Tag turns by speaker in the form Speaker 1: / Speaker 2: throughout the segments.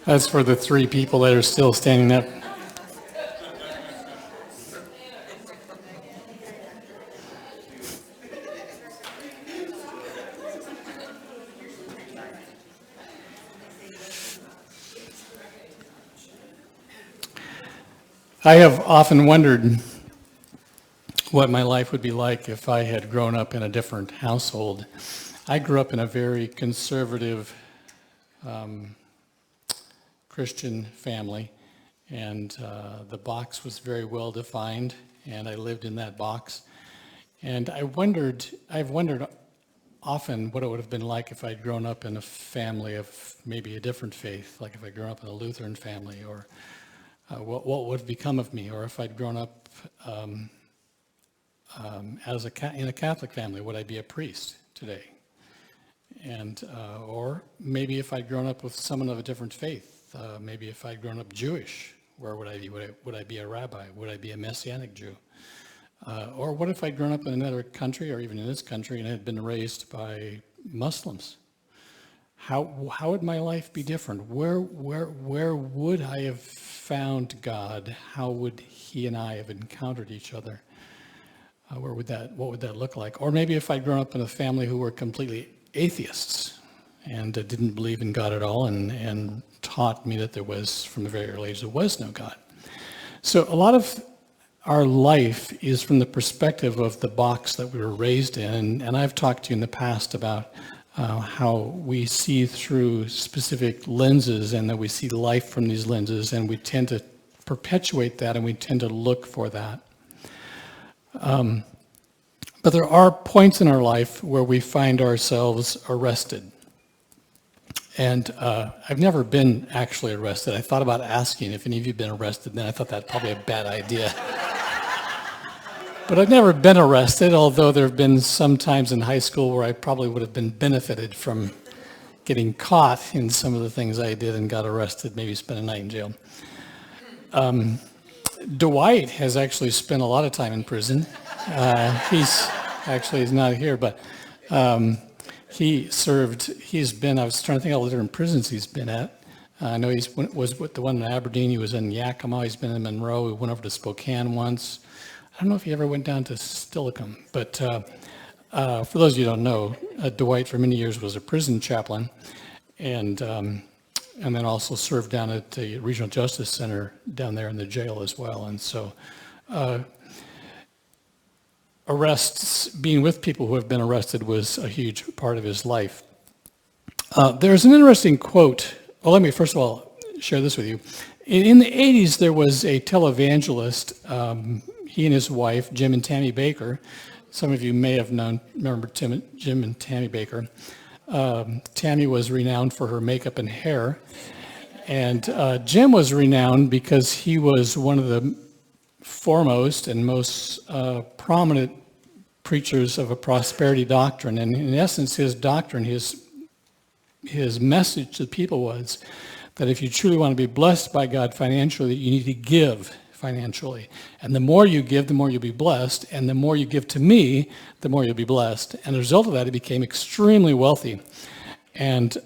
Speaker 1: That's for the three people that are still standing up. I have often wondered what my life would be like if I had grown up in a different household. I grew up in a very conservative Christian family, and the box was very well defined, and I lived in that box. And I've wondered often what it would have been like if I'd grown up in a family of maybe a different faith, like if I'd grown up in a Lutheran family, or what would have become of me, or if I'd grown up in a Catholic family, would I be a priest today? And or maybe if I'd grown up with someone of a different faith, maybe if I'd grown up Jewish, where would I be? Would I be a rabbi? Would I be a Messianic Jew? Or what if I'd grown up in another country, or even in this country, and had been raised by Muslims? How would my life be different? Where would I have found God? How would He and I have encountered each other? What would that look like? Or maybe if I'd grown up in a family who were completely atheists and didn't believe in God at all, and taught me that there was, from a very early age, there was no God. So a lot of our life is from the perspective of the box that we were raised in, and I've talked to you in the past about how we see through specific lenses, and that we see life from these lenses, and we tend to perpetuate that, and we tend to look for that. But there are points in our life where we find ourselves arrested. And I've never been actually arrested. I thought about asking if any of you have been arrested, then I thought that's probably a bad idea. But I've never been arrested, although there have been some times in high school where I probably would have been benefited from getting caught in some of the things I did and got arrested, maybe spent a night in jail. Dwight has actually spent a lot of time in prison. He's not here, but he's been, I was trying to think of all the different prisons he's been at. I know he was with the one in Aberdeen, he was in Yakima, he's been in Monroe, he went over to Spokane once. I don't know if he ever went down to Steilacoom, but for those of you who don't know, Dwight for many years was a prison chaplain, and then also served down at the Regional Justice Center down there in the jail as well. And so arrests, being with people who have been arrested, was a huge part of his life. There's an interesting quote. Well, let me first of all share this with you. In the 80s, there was a televangelist, he and his wife, Jim and Tammy Baker. Some of you may have remember Jim and Tammy Baker. Tammy was renowned for her makeup and hair. And Jim was renowned because he was one of the foremost and most prominent preachers of a prosperity doctrine. And in essence, his doctrine, his message to people was that if you truly want to be blessed by God financially, you need to give financially. And the more you give, the more you'll be blessed. And the more you give to me, the more you'll be blessed. And as a result of that, he became extremely wealthy. And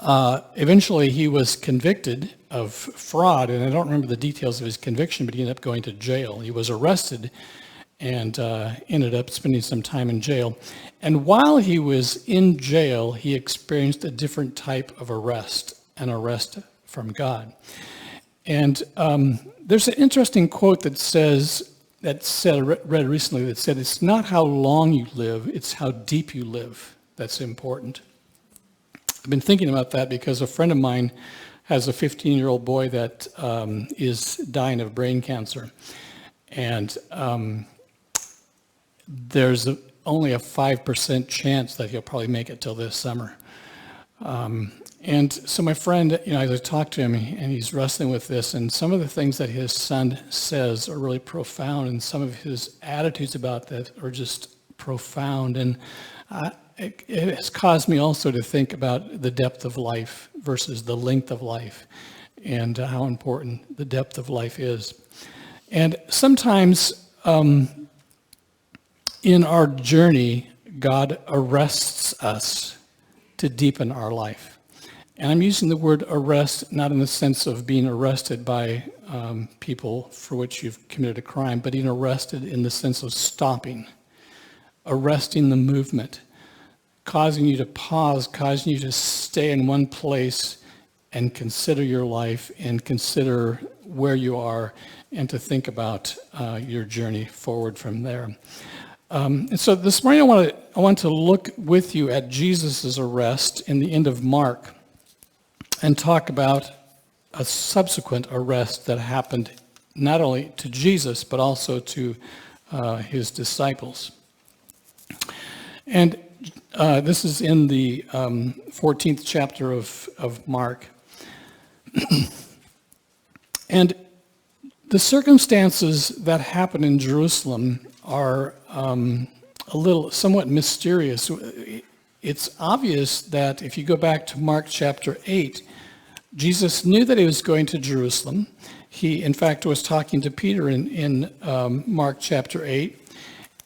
Speaker 1: eventually he was convicted of fraud. And I don't remember the details of his conviction, but he ended up going to jail. He was arrested and ended up spending some time in jail. And while he was in jail, he experienced a different type of arrest, an arrest from God. And there's an interesting quote I read recently that said, it's not how long you live, it's how deep you live that's important. I've been thinking about that because a friend of mine has a 15-year-old boy that is dying of brain cancer. And there's only a 5% chance that he'll probably make it till this summer. And so my friend, as I talk to him, and he's wrestling with this, and some of the things that his son says are really profound, and some of his attitudes about that are just profound. And it has caused me also to think about the depth of life versus the length of life, and how important the depth of life is. And sometimes in our journey, God arrests us to deepen our life. And I'm using the word arrest not in the sense of being arrested by people for which you've committed a crime, but being arrested in the sense of stopping, arresting the movement, causing you to pause, causing you to stay in one place and consider your life and consider where you are and to think about your journey forward from there. And so this morning I want to look with you at Jesus' arrest in the end of Mark and talk about a subsequent arrest that happened not only to Jesus but also to his disciples. And this is in the 14th chapter of Mark. And the circumstances that happen in Jerusalem are somewhat mysterious. It's obvious that if you go back to Mark chapter 8, Jesus knew that he was going to Jerusalem. He, in fact, was talking to Peter in Mark chapter 8,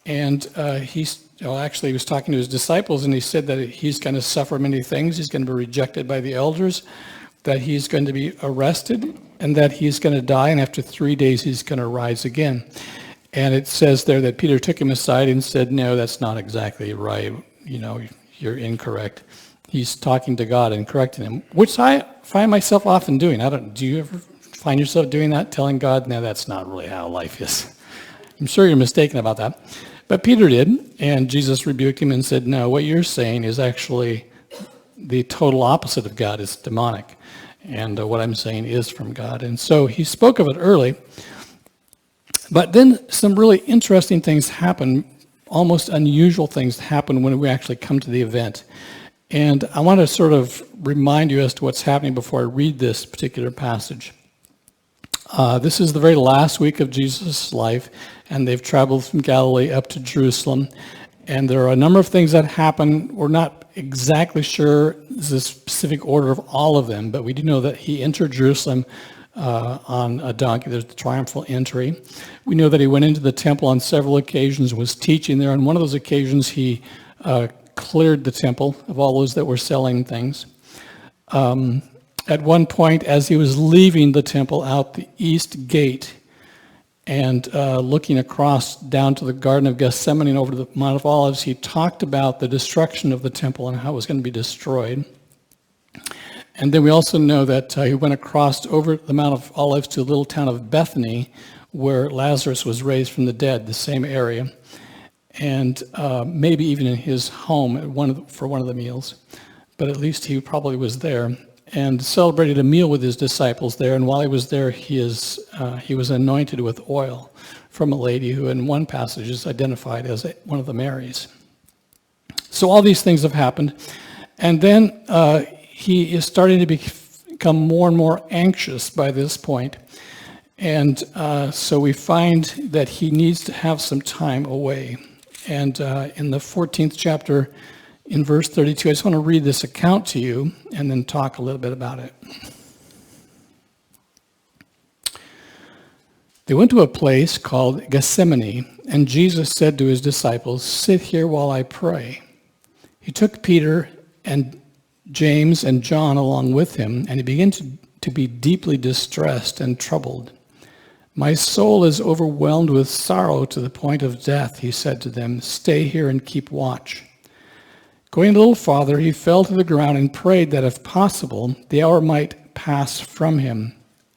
Speaker 1: and he was talking to his disciples, and he said that he's going to suffer many things. He's going to be rejected by the elders, that he's going to be arrested, and that he's going to die, and after 3 days he's going to rise again. And it says there that Peter took him aside and said, no, that's not exactly right. You're incorrect. He's talking to God and correcting him, which I find myself often doing. Do you ever find yourself doing that, telling God, no, that's not really how life is? I'm sure you're mistaken about that. But Peter did, and Jesus rebuked him and said, no, what you're saying is actually the total opposite of God. It's demonic. And what I'm saying is from God. And so he spoke of it early. But then some really interesting things happen, almost unusual things happen when we actually come to the event. And I want to sort of remind you as to what's happening before I read this particular passage. This is the very last week of Jesus' life, and they've traveled from Galilee up to Jerusalem. And there are a number of things that happen. We're not exactly sure the specific order of all of them, but we do know that he entered Jerusalem on a donkey. There's the triumphal entry. We know that he went into the temple on several occasions, was teaching there. On one of those occasions, he cleared the temple of all those that were selling things. At one point, as he was leaving the temple out the east gate and looking across down to the Garden of Gethsemane and over to the Mount of Olives, he talked about the destruction of the temple and how it was going to be destroyed. And then we also know that he went across over the Mount of Olives to the little town of Bethany, where Lazarus was raised from the dead, the same area, and maybe even in his home for one of the meals. But at least he probably was there and celebrated a meal with his disciples there. And while he was there, he was anointed with oil from a lady who in one passage is identified as one of the Marys. So all these things have happened. And then he is starting to become more and more anxious by this point. And so we find that he needs to have some time away. And in the 14th chapter, in verse 32, I just want to read this account to you and then talk a little bit about it. They went to a place called Gethsemane, and Jesus said to his disciples, "Sit here while I pray." He took Peter and James and John along with him, and he began to be deeply distressed and troubled. "My soul is overwhelmed with sorrow to the point of death," he said to them. "Stay here and keep watch." Going a little farther, he fell to the ground and prayed that if possible, the hour might pass from him.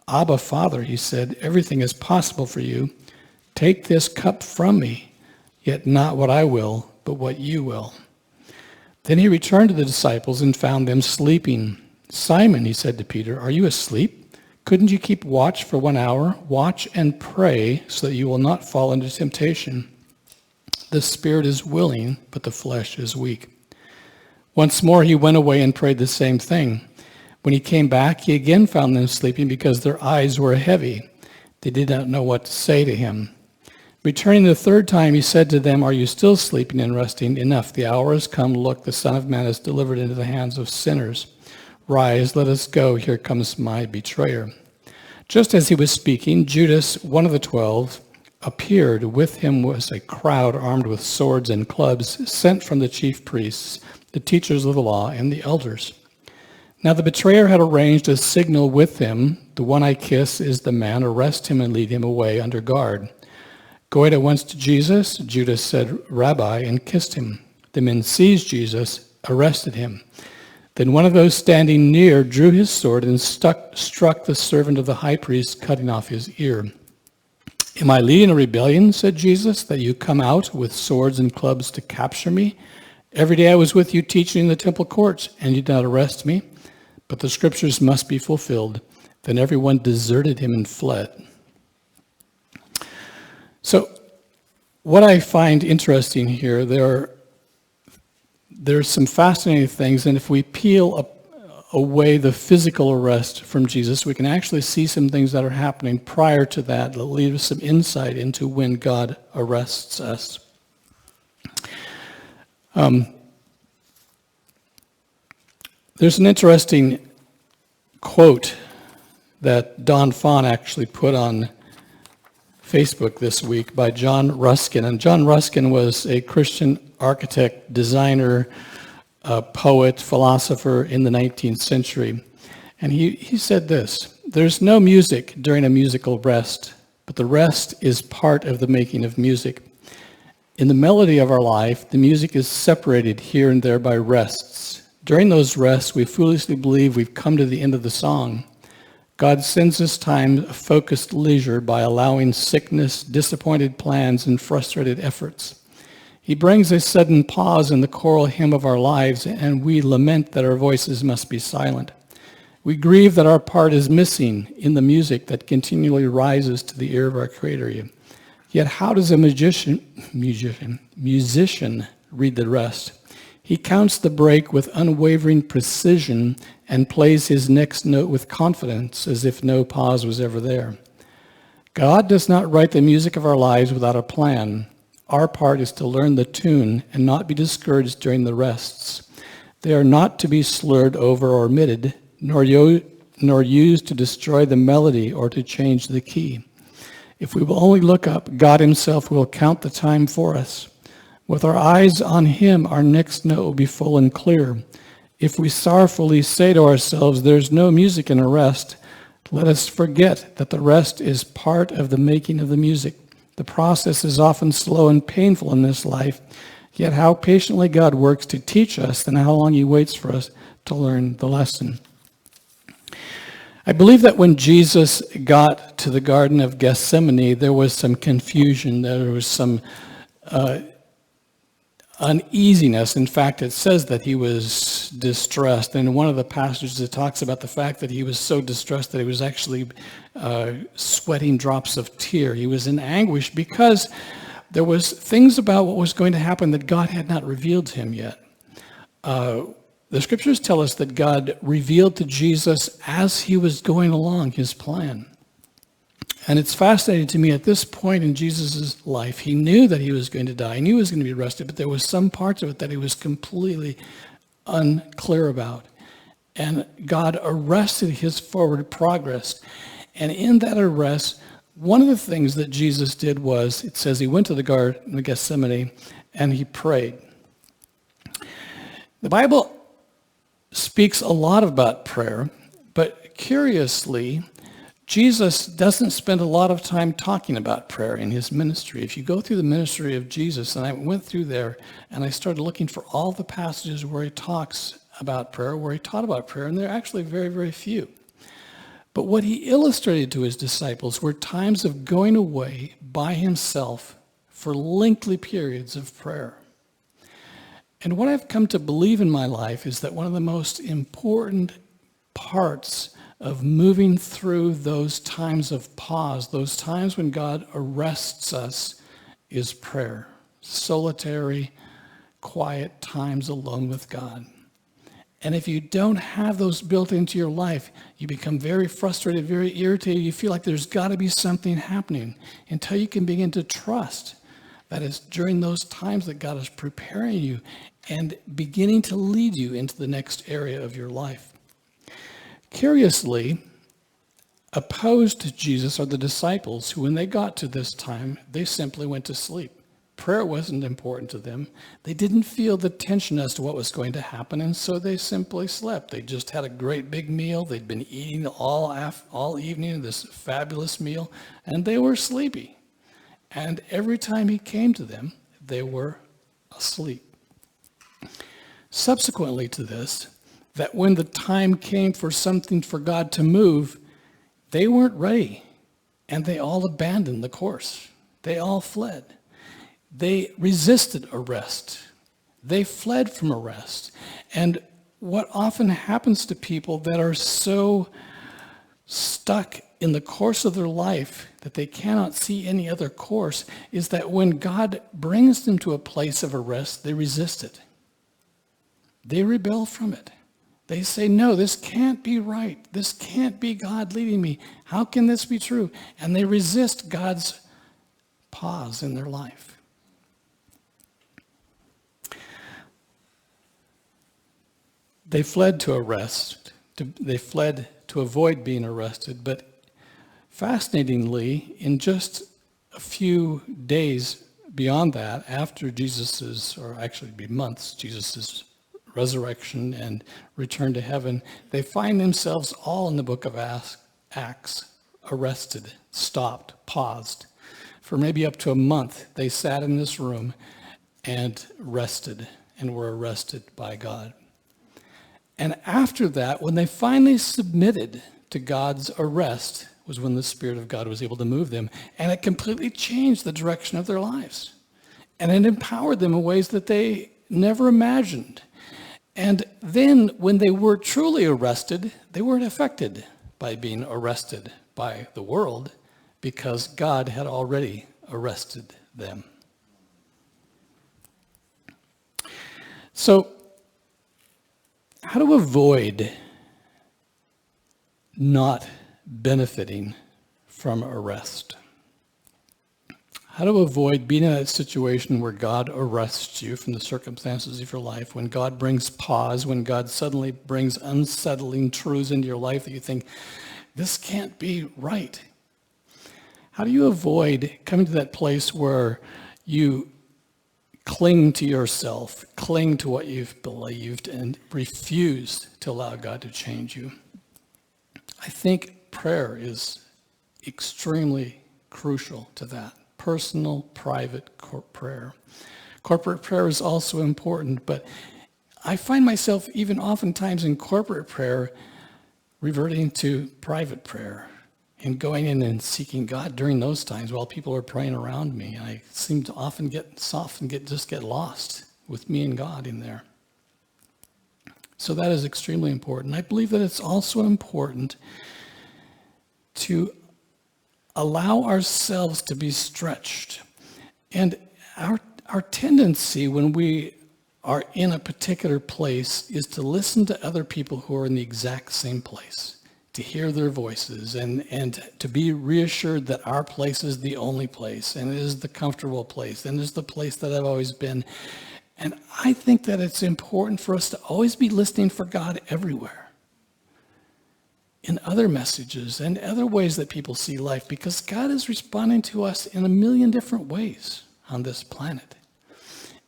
Speaker 1: "Abba, Father," he said, "everything is possible for you. Take this cup from me, yet not what I will, but what you will." Then he returned to the disciples and found them sleeping. "Simon," he said to Peter, "are you asleep? Couldn't you keep watch for 1 hour? Watch and pray so that you will not fall into temptation. The spirit is willing, but the flesh is weak." Once more he went away and prayed the same thing. When he came back, he again found them sleeping because their eyes were heavy. They did not know what to say to him. Returning the third time, he said to them, "Are you still sleeping and resting? Enough, the hour has come. Look, the Son of Man is delivered into the hands of sinners. Rise, let us go. Here comes my betrayer." Just as he was speaking, Judas, one of the 12, appeared. With him was a crowd armed with swords and clubs, sent from the chief priests, the teachers of the law, and the elders. Now the betrayer had arranged a signal with him. The one I kiss is the man. Arrest him and lead him away under guard. Going at once to Jesus, Judas said, Rabbi, and kissed him. The men seized Jesus, arrested him. Then one of those standing near drew his sword and struck the servant of the high priest, cutting off his ear. Am I leading a rebellion, said Jesus, that you come out with swords and clubs to capture me? Every day I was with you teaching in the temple courts, and you did not arrest me. But the scriptures must be fulfilled. Then everyone deserted him and fled. So what I find interesting here, there's some fascinating things, and if we peel away the physical arrest from Jesus, we can actually see some things that are happening prior to that lead us some insight into when God arrests us. There's an interesting quote that Don Fahn actually put on Facebook this week by John Ruskin. And John Ruskin was a Christian architect, designer, poet, philosopher in the 19th century. And he said this, there's no music during a musical rest, but the rest is part of the making of music. In the melody of our life, the music is separated here and there by rests. During those rests, we foolishly believe we've come to the end of the song. God sends us time of focused leisure by allowing sickness, disappointed plans, and frustrated efforts. He brings a sudden pause in the choral hymn of our lives, and we lament that our voices must be silent. We grieve that our part is missing in the music that continually rises to the ear of our Creator. Yet how does a musician read the rest? He counts the break with unwavering precision and plays his next note with confidence as if no pause was ever there. God does not write the music of our lives without a plan. Our part is to learn the tune and not be discouraged during the rests. They are not to be slurred over or omitted, nor used to destroy the melody or to change the key. If we will only look up, God himself will count the time for us. With our eyes on him, our next note will be full and clear. If we sorrowfully say to ourselves, there's no music in a rest, let us forget that the rest is part of the making of the music. The process is often slow and painful in this life, yet how patiently God works to teach us and how long he waits for us to learn the lesson. I believe that when Jesus got to the Garden of Gethsemane, there was some confusion, there was some uneasiness. In fact, it says that he was distressed. And in one of the passages, it talks about the fact that he was so distressed that he was actually sweating drops of tear. He was in anguish because there was things about what was going to happen that God had not revealed to him yet. The scriptures tell us that God revealed to Jesus as he was going along his plan. And it's fascinating to me at this point in Jesus' life, he knew that he was going to die. He knew he was going to be arrested, but there was some parts of it that he was completely unclear about. And God arrested his forward progress. And in that arrest, one of the things that Jesus did was, it says he went to the Garden of Gethsemane and he prayed. The Bible speaks a lot about prayer, but curiously, Jesus doesn't spend a lot of time talking about prayer in his ministry. If you go through the ministry of Jesus, and I went through there and I started looking for all the passages where he talks about prayer, where he taught about prayer, and they're actually very, very few. But what he illustrated to his disciples were times of going away by himself for lengthy periods of prayer. And what I've come to believe in my life is that one of the most important parts of moving through those times of pause, those times when God arrests us, is prayer. Solitary, quiet times alone with God. And if you don't have those built into your life, you become very frustrated, very irritated. You feel like there's got to be something happening until you can begin to trust that it's during those times that God is preparing you and beginning to lead you into the next area of your life. Curiously, opposed to Jesus are the disciples who, when they got to this time, they simply went to sleep. Prayer wasn't important to them. They didn't feel the tension as to what was going to happen, and so they simply slept. They just had a great big meal. They'd been eating all evening, this fabulous meal, and they were sleepy. And every time he came to them, they were asleep. Subsequently to this, that when the time came for something for God to move, they weren't ready, and they all abandoned the course. They all fled. They resisted arrest. They fled from arrest. And what often happens to people that are so stuck in the course of their life that they cannot see any other course is that when God brings them to a place of arrest, they resist it. They rebel from it. They say, no, this can't be right. This can't be God leading me. How can this be true? And they resist God's pause in their life. They fled to arrest. They fled to avoid being arrested. But fascinatingly, in just a few days beyond that, after Jesus's, or actually be months, Jesus's resurrection and return to heaven, they find themselves all in the book of Acts, arrested, stopped, paused. For maybe up to a month, they sat in this room and rested and were arrested by God. And after that, when they finally submitted to God's arrest, was when the Spirit of God was able to move them. And it completely changed the direction of their lives. And it empowered them in ways that they never imagined. And then when they were truly arrested, they weren't affected by being arrested by the world because God had already arrested them. So, how to avoid not benefiting from arrest? How to avoid being in that situation where God arrests you from the circumstances of your life, when God brings pause, when God suddenly brings unsettling truths into your life that you think, this can't be right. How do you avoid coming to that place where you cling to yourself, cling to what you've believed, and refuse to allow God to change you? I think prayer is extremely crucial to that. Personal, private prayer. Corporate prayer is also important, but I find myself even oftentimes in corporate prayer reverting to private prayer and going in and seeking God during those times while people are praying around me. And I seem to often get lost with me and God in there. So that is extremely important. I believe that it's also important to allow ourselves to be stretched. And our tendency when we are in a particular place is to listen to other people who are in the exact same place, to hear their voices and to be reassured that our place is the only place and it is the comfortable place and is the place that I've always been. And I think that it's important for us to always be listening for God everywhere, in other messages and other ways that people see life, because God is responding to us in a million different ways on this planet.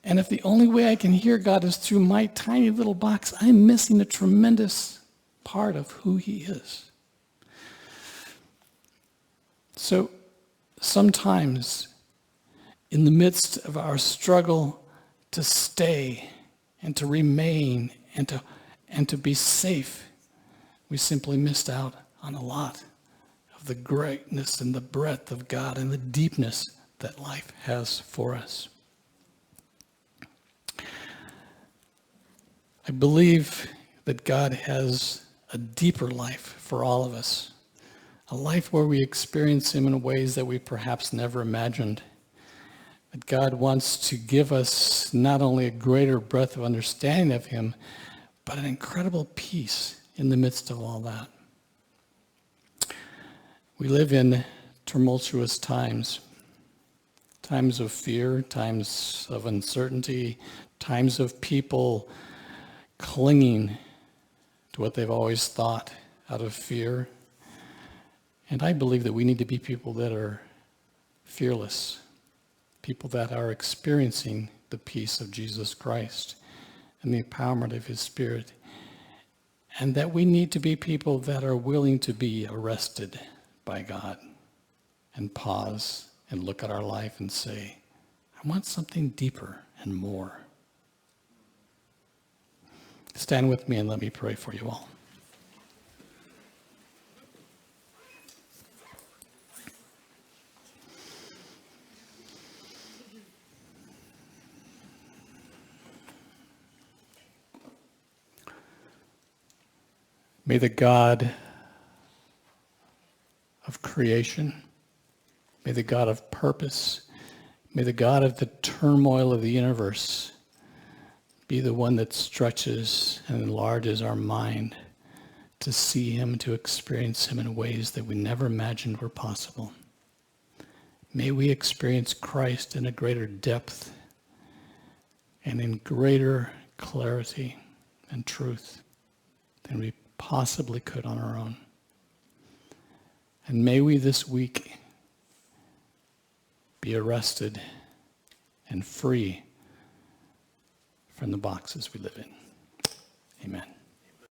Speaker 1: And if the only way I can hear God is through my tiny little box, I'm missing a tremendous part of who he is. So sometimes in the midst of our struggle to stay and to remain and to be safe, we simply missed out on a lot of the greatness and the breadth of God and the deepness that life has for us. I believe that God has a deeper life for all of us, a life where we experience him in ways that we perhaps never imagined. That God wants to give us not only a greater breadth of understanding of him, but an incredible peace in the midst of all that. We live in tumultuous times, times of fear, times of uncertainty, times of people clinging to what they've always thought out of fear. And I believe that we need to be people that are fearless, people that are experiencing the peace of Jesus Christ and the empowerment of his Spirit. And that we need to be people that are willing to be arrested by God and pause and look at our life and say, I want something deeper and more. Stand with me and let me pray for you all. May the God of creation, may the God of purpose, may the God of the turmoil of the universe be the one that stretches and enlarges our mind to see him, to experience him in ways that we never imagined were possible. May we experience Christ in a greater depth and in greater clarity and truth than we possibly could on our own. And may we this week be arrested and free from the boxes we live in. Amen.